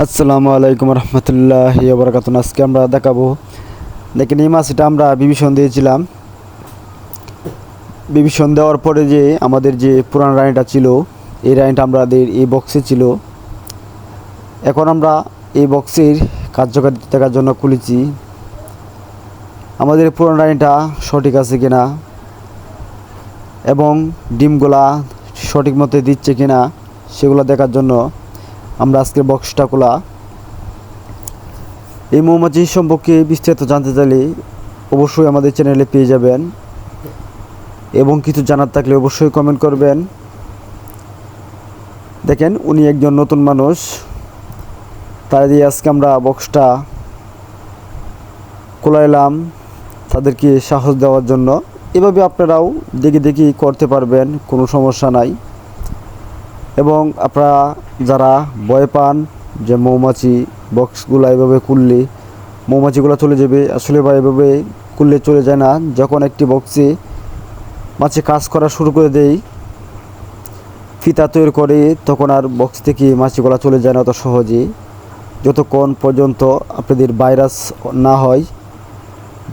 আসসালামু আলাইকুম রহমতুল্লাহি ওয়া বারাকাতুহু। আজকে আমরা দেখাবো, দেখেন এই মাছটা আমরা বিভীষণ দিয়েছিলাম। বিভীষণ দেওয়ার পরে যে আমাদের যে পুরান রানিটা ছিল, এই রানিটা আমাদের এই বক্সে ছিল। এখন আমরা এই বক্সের কার্যকারিতা দেখার জন্য খুলেছি আমাদের পুরান রানিটা সঠিক আছে কিনা এবং ডিমগুলা সঠিক মতো দিচ্ছে কিনা সেগুলো দেখার জন্য আমরা আজকের বক্সটা খোলা। এই মৌমাছি সম্পর্কে বিস্তারিত জানতে চাইলে অবশ্যই আমাদের চ্যানেলে পেয়ে যাবেন এবং কিছু জানার থাকলে অবশ্যই কমেন্ট করবেন। দেখেন উনি একজন নতুন মানুষ, তাই দিয়ে আজকে আমরা বক্সটা খোলাইলাম তাদেরকে সাহস দেওয়ার জন্য। এভাবে আপনারাও দেখে দেখে করতে পারবেন, কোনো সমস্যা নাই। এবং আপনারা যারা ভয় পান যে মৌমাছি বক্সগুলো এভাবে খুললে মৌমাছিগুলো চলে যাবে, আসলে বা এভাবে খুললে চলে যায় না। যখন একটি বক্সে মাছি কাজ করা শুরু করে দেয়, ফিতা তৈরি করে, তখন আর বক্স থেকে মাছিগুলো চলে যায় না অত সহজে, যতক্ষণ পর্যন্ত আপনাদের ভাইরাস না হয়।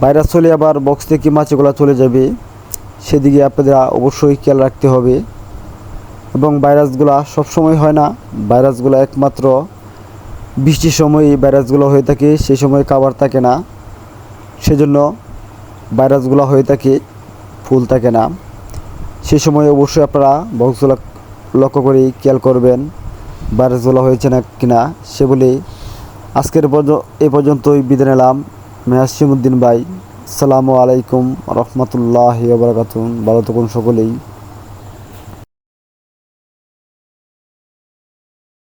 ভাইরাস চলে আবার বক্স থেকে মাছিগুলো চলে যাবে, সেদিকে আপনাদের অবশ্যই খেয়াল রাখতে হবে। এবং ভাইরাসগুলো সবসময় হয় না, ভাইরাসগুলো একমাত্র বৃষ্টির সময় ভাইরাসগুলো হয়ে থাকে, সেই সময় খাবার থাকে না, সেজন্য ভাইরাসগুলো হয়ে থাকে, ফুল থাকে না। সেই সময় অবশ্যই আপনারা বক্সগুলো লক্ষ্য করে খেয়াল করবেন ভাইরাসগুলো হয়েছে না কিনা। সে বলে আজকের এই পর্যন্তই বিদায় নিলাম। মেহাসিমউদ্দিন ভাই, আসসালামু আলাইকুম রহমতুল্লাহি ওয়া বারাকাতুহু। ভালো থাকুন সকলেই।